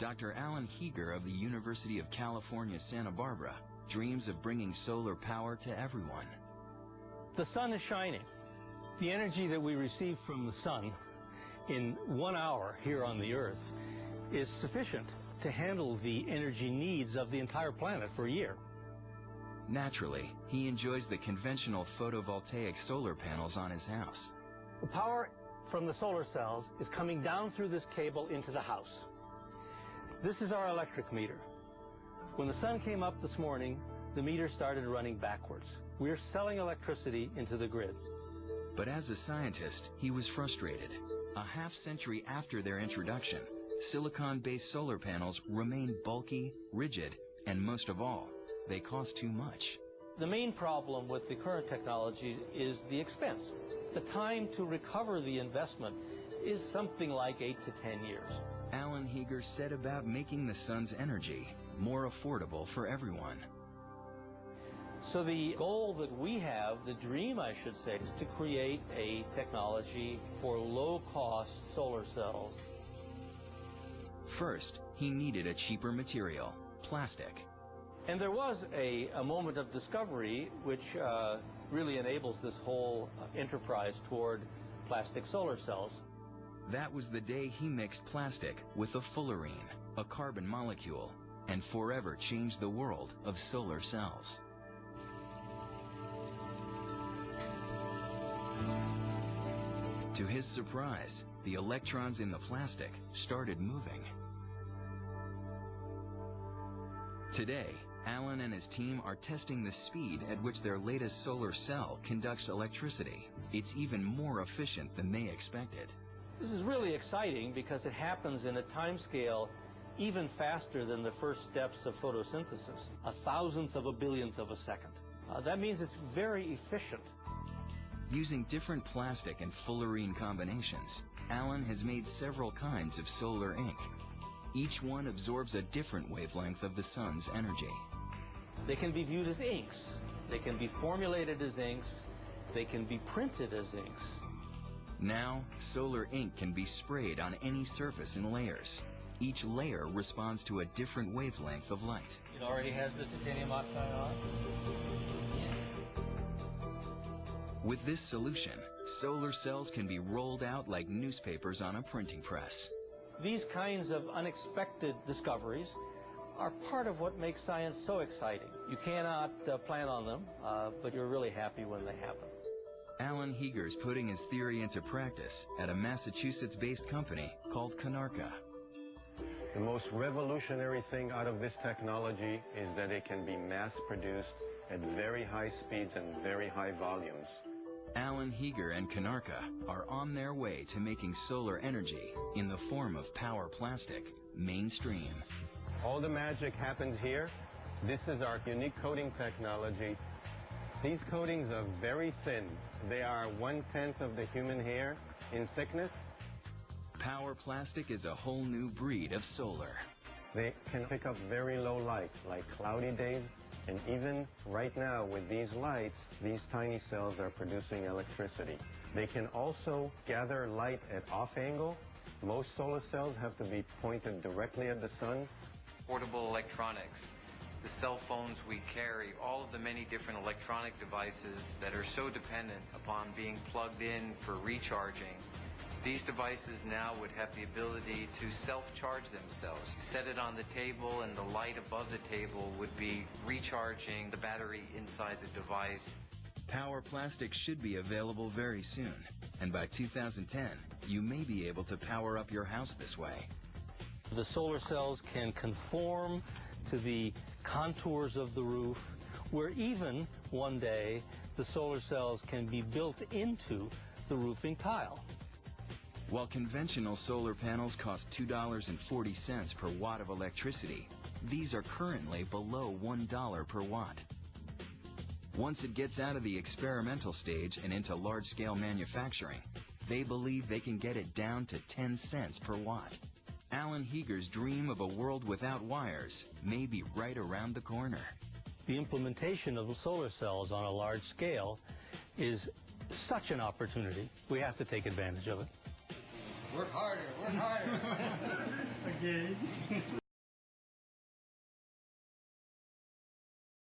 Dr. Alan Heeger of the University of California, Santa Barbara, dreams of bringing solar power to everyone. The sun is shining. The energy that we receive from the sun in 1 hour here on the Earth is sufficient to handle the energy needs of the entire planet for a year. Naturally, he enjoys the conventional photovoltaic solar panels on his house. The power from the solar cells is coming down through this cable into the house. This is our electric meter. When the sun came up this morning, the meter started running backwards. We're selling electricity into the grid. But as a scientist, he was frustrated. A half-century after their introduction, silicon-based solar panels remain bulky, rigid, and most of all, they cost too much. The main problem with the current technology is the expense. The time to recover the investment is something like 8 to 10 years. Alan Heeger set about making the sun's energy more affordable for everyone. So the goal that we have, the dream I should say, is to create a technology for low-cost solar cells. First, he needed a cheaper material, plastic. And there was a moment of discovery which really enables this whole enterprise toward plastic solar cells. That was the day he mixed plastic with a fullerene, a carbon molecule, and forever changed the world of solar cells. To his surprise, the electrons in the plastic started moving. Today, Alan and his team are testing the speed at which their latest solar cell conducts electricity. It's even more efficient than they expected. This is really exciting because it happens in a time scale even faster than the first steps of photosynthesis, 1,000th of a billionth of a second. That means it's very efficient. Using different plastic and fullerene combinations, Alan has made several kinds of solar ink. Each one absorbs a different wavelength of the sun's energy. They can be viewed as inks. They can be formulated as inks. They can be printed as inks. Now, solar ink can be sprayed on any surface in layers. Each layer responds to a different wavelength of light. It already has the titanium oxide on. With this solution, solar cells can be rolled out like newspapers on a printing press. These kinds of unexpected discoveries are part of what makes science so exciting. You cannot plan on them, but you're really happy when they happen. Alan Heeger is putting his theory into practice at a Massachusetts-based company called Konarka. The most revolutionary thing out of this technology is that it can be mass-produced at very high speeds and very high volumes. Alan Heeger and Konarka are on their way to making solar energy in the form of power plastic mainstream. All the magic happens here. This is our unique coating technology. These coatings are very thin. They are 1/10 of the human hair in thickness. Power plastic is a whole new breed of solar. They can pick up very low light, like cloudy days. And even right now, with these lights, these tiny cells are producing electricity. They can also gather light at off angle. Most solar cells have to be pointed directly at the sun. Portable electronics, the cell phones we carry, all of the many different electronic devices that are so dependent upon being plugged in for recharging. These devices now would have the ability to self-charge themselves. You set it on the table and the light above the table would be recharging the battery inside the device. Power plastic should be available very soon, and by 2010, you may be able to power up your house this way. The solar cells can conform to the contours of the roof, where even one day the solar cells can be built into the roofing tile. While conventional solar panels cost $2.40 per watt of electricity, these are currently below $1 per watt. Once it gets out of the experimental stage and into large-scale manufacturing, they believe they can get it down to 10 cents per watt. Alan Heeger's dream of a world without wires may be right around the corner. The implementation of the solar cells on a large scale is such an opportunity. We have to take advantage of it. Work harder, work harder. did.